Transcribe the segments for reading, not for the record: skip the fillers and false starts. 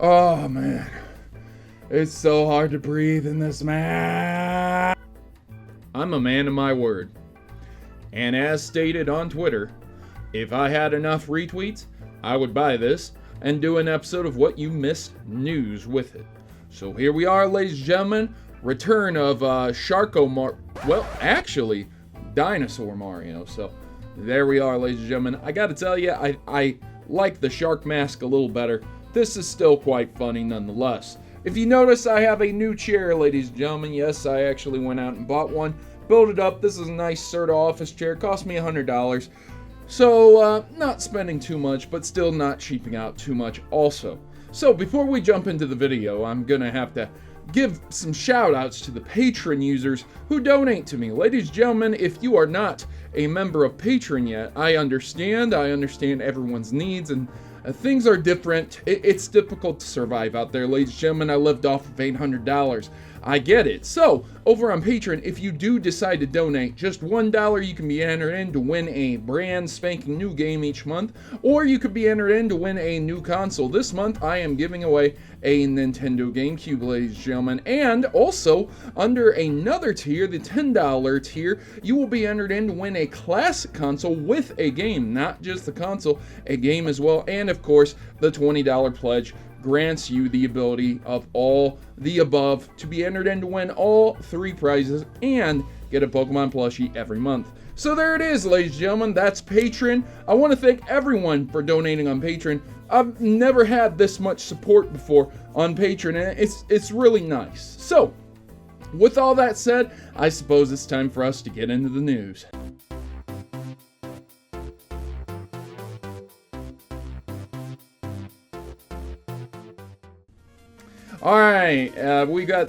Oh man, it's so hard to breathe in this man. I'm a man of my word. And as stated on Twitter, if I had enough retweets, I would buy this and do an episode of What You Missed News with it. So here we are, ladies and gentlemen, return of Dinosaur Mario. So there we are, ladies and gentlemen. I gotta tell you, I like the shark mask a little better. This is still quite funny nonetheless. If you notice, I have a new chair, ladies and gentlemen. Yes, I actually went out and bought one, built it up. This is a nice Serta office chair. It cost me $100. So, not spending too much, but still not cheaping out too much also. So, before we jump into the video, I'm gonna have to give some shout outs to the Patreon users who donate to me. Ladies and gentlemen, if you are not a member of Patreon yet, I understand everyone's needs, and things are different. It's difficult to survive out there, ladies and gentlemen. I lived off of $800. I get it. So, over on Patreon, if you do decide to donate just $1, you can be entered in to win a brand spanking new game each month, or you could be entered in to win a new console. This month, I am giving away a Nintendo GameCube, ladies and gentlemen, and also, under another tier, the $10 tier, you will be entered in to win a classic console with a game, not just the console, a game as well, and of course, the $20 pledge grants you the ability of all the above to be entered in to win all 3 prizes and get a Pokemon plushie every month. So there it is, ladies and gentlemen, that's Patreon. I want to thank everyone for donating on Patreon. I've never had this much support before on Patreon, and it's really nice. So, with all that said, I suppose it's time for us to get into the news. Alright, we got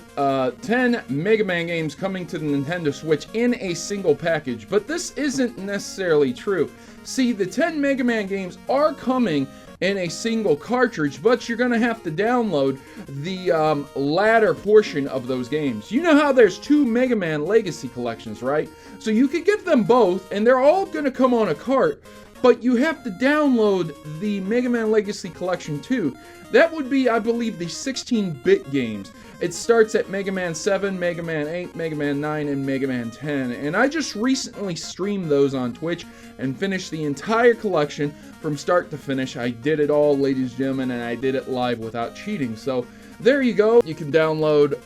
10 Mega Man games coming to the Nintendo Switch in a single package, but this isn't necessarily true. See, the 10 Mega Man games are coming in a single cartridge, but you're going to have to download the latter portion of those games. You know how there's 2 Mega Man Legacy collections, right? So you could get them both, and they're all going to come on a cart, but you have to download the Mega Man Legacy Collection 2. That would be, I believe, the 16-bit games. It starts at Mega Man 7, Mega Man 8, Mega Man 9, and Mega Man 10. And I just recently streamed those on Twitch and finished the entire collection from start to finish. I did it all, ladies and gentlemen, and I did it live without cheating. So there you go. You can download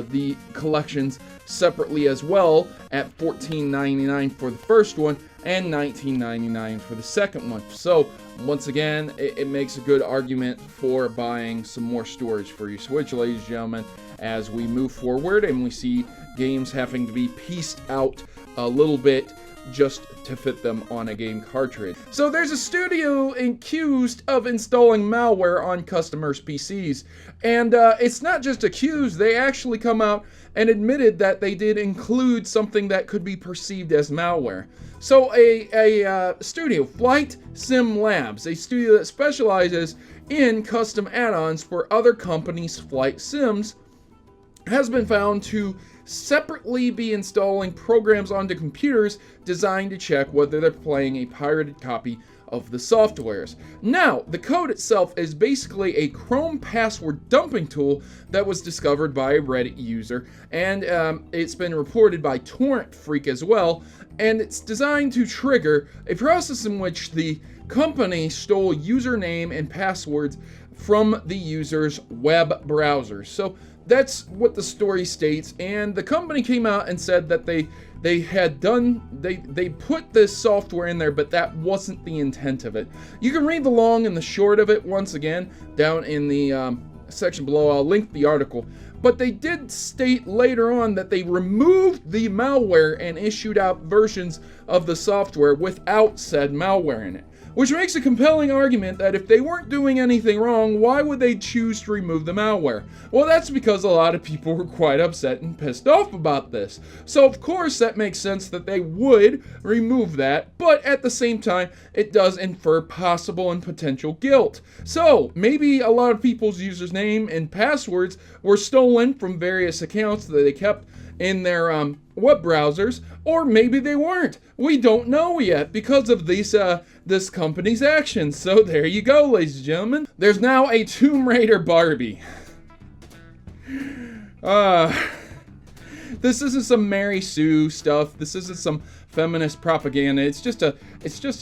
the collections separately as well at $14.99 for the first one and $19.99 for the second one. So once again, it makes a good argument for buying some more storage for your Switch, ladies and gentlemen, as we move forward and we see games having to be pieced out a little bit just to fit them on a game cartridge. So there's a studio accused of installing malware on customers' PCs, and it's not just accused, they actually come out and admitted that they did include something that could be perceived as malware. So a studio, FlightSimLabs, a studio that specializes in custom add-ons for other companies' flight sims, has been found to separately be installing programs onto computers designed to check whether they're playing a pirated copy of the softwares. Now, the code itself is basically a Chrome password dumping tool that was discovered by a Reddit user, and it's been reported by Torrent Freak as well, and it's designed to trigger a process in which the company stole username and passwords from the user's web browsers. So that's what the story states, and the company came out and said that they put this software in there, but that wasn't the intent of it. You can read the long and the short of it once again down in the section below. I'll link the article. But they did state later on that they removed the malware and issued out versions of the software without said malware in it. Which makes a compelling argument that if they weren't doing anything wrong, why would they choose to remove the malware? Well, that's because a lot of people were quite upset and pissed off about this. So of course that makes sense that they would remove that, but at the same time, it does infer possible and potential guilt. So maybe a lot of people's username and passwords were stolen from various accounts that they kept in their web browsers, or maybe they weren't. We don't know yet because of these this company's actions. So there you go, ladies and gentlemen. There's now a Tomb Raider Barbie. This isn't some Mary Sue stuff. This isn't some feminist propaganda. It's just a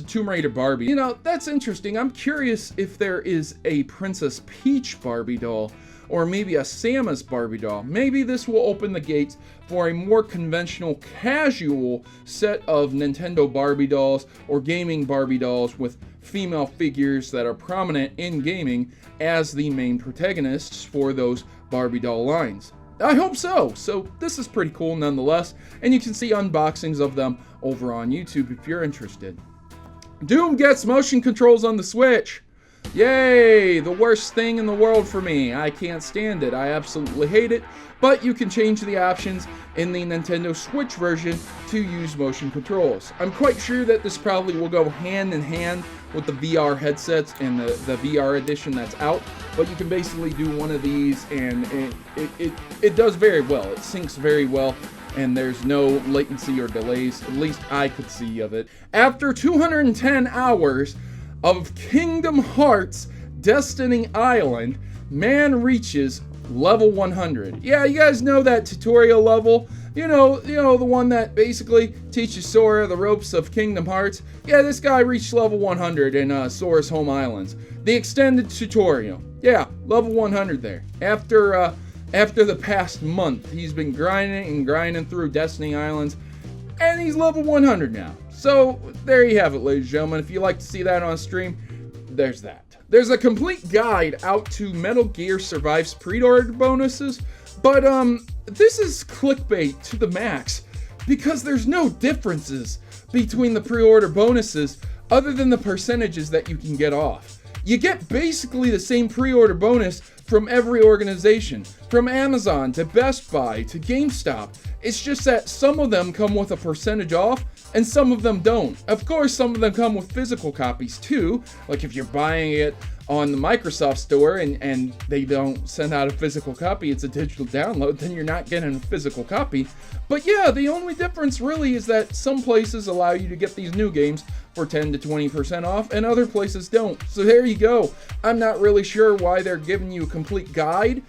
Tomb Raider Barbie. You know, that's interesting. I'm curious if there is a Princess Peach Barbie doll, or maybe a Samus Barbie doll. Maybe this will open the gates for a more conventional, casual set of Nintendo Barbie dolls or gaming Barbie dolls with female figures that are prominent in gaming as the main protagonists for those Barbie doll lines. I hope so. So this is pretty cool nonetheless, and you can see unboxings of them over on YouTube if you're interested. Doom gets motion controls on the Switch. Yay! The worst thing in the world for me. I can't stand it. I absolutely hate it. But you can change the options in the Nintendo Switch version to use motion controls. I'm quite sure that this probably will go hand in hand with the VR headsets and the VR edition that's out. But you can basically do one of these, and it does very well. It syncs very well, and there's no latency or delays. At least I could see of it. After 210 hours of Kingdom Hearts Destiny Island, man reaches level 100. Yeah, you guys know that tutorial level. You know the one that basically teaches Sora the ropes of Kingdom Hearts. Yeah, this guy reached level 100 in Sora's Home Islands. The extended tutorial. Yeah, level 100 there. After the past month, he's been grinding through Destiny Islands, and he's level 100 now. So there you have it, ladies and gentlemen. If you'd like to see that on stream, there's that. There's a complete guide out to Metal Gear Survive's pre-order bonuses, but this is clickbait to the max because there's no differences between the pre-order bonuses other than the percentages that you can get off. You get basically the same pre-order bonus from every organization, from Amazon to Best Buy to GameStop. It's just that some of them come with a percentage off and some of them don't. Of course, some of them come with physical copies too. Like if you're buying it on the Microsoft Store and they don't send out a physical copy, it's a digital download, then you're not getting a physical copy. But yeah, the only difference really is that some places allow you to get these new games for 10 to 20% off, and other places don't. So there you go. I'm not really sure why they're giving you a complete guide.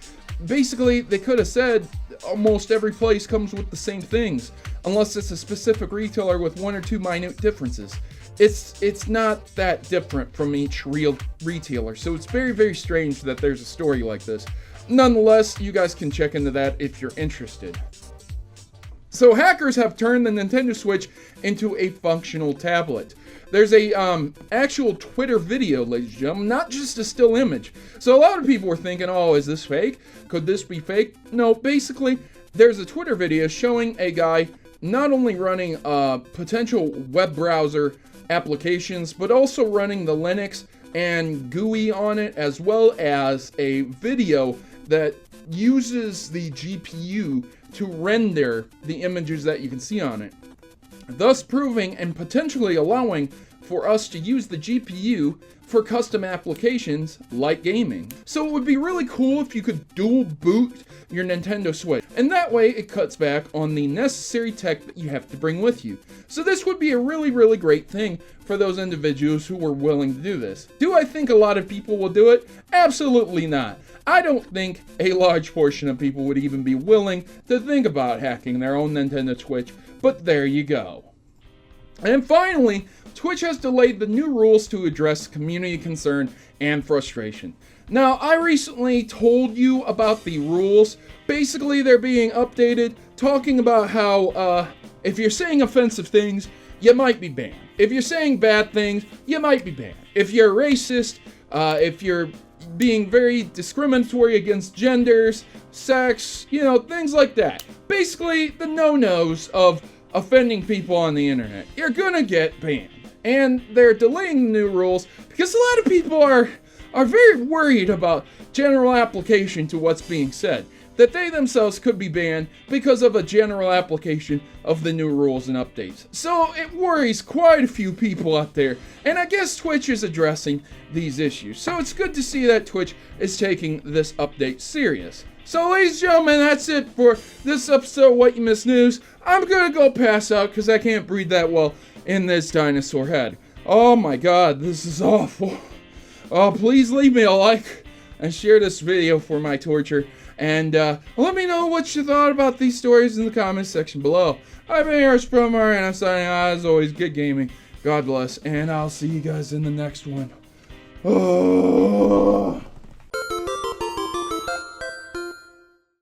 Basically, they could have said almost every place comes with the same things, unless it's a specific retailer with one or two minute differences. It's not that different from each real retailer, so it's very, very strange that there's a story like this. Nonetheless, you guys can check into that if you're interested. So hackers have turned the Nintendo Switch into a functional tablet. There's a actual Twitter video, ladies and gentlemen, not just a still image. So a lot of people were thinking, oh, is this fake? Could this be fake? No, basically, there's a Twitter video showing a guy not only running potential web browser applications, but also running the Linux and GUI on it, as well as a video that uses the GPU to render the images that you can see on it, thus proving and potentially allowing for us to use the GPU for custom applications like gaming. So it would be really cool if you could dual boot your Nintendo Switch, and that way it cuts back on the necessary tech that you have to bring with you. So this would be a really, really great thing for those individuals who were willing to do this. Do I think a lot of people will do it? Absolutely not. I don't think a large portion of people would even be willing to think about hacking their own Nintendo Switch, but there you go. And finally, Twitch has delayed the new rules to address community concern and frustration. Now, I recently told you about the rules. Basically, they're being updated, talking about how if you're saying offensive things, you might be banned. If you're saying bad things, you might be banned. If you're racist, if you're being very discriminatory against genders, sex, things like that. Basically, the no-nos of offending people on the internet. You're gonna get banned. And they're delaying the new rules because a lot of people are very worried about general application to what's being said. That they themselves could be banned because of a general application of the new rules and updates. So it worries quite a few people out there, and I guess Twitch is addressing these issues. So it's good to see that Twitch is taking this update serious. So ladies and gentlemen, that's it for this episode of What You Missed News. I'm gonna go pass out because I can't breathe that well in this dinosaur head. Oh my god, this is awful. Please leave me a like and share this video for my torture. And let me know what you thought about these stories in the comments section below. I've been here, Protomario, and I'm signing out. As always, good gaming. God bless, and I'll see you guys in the next one. Oh.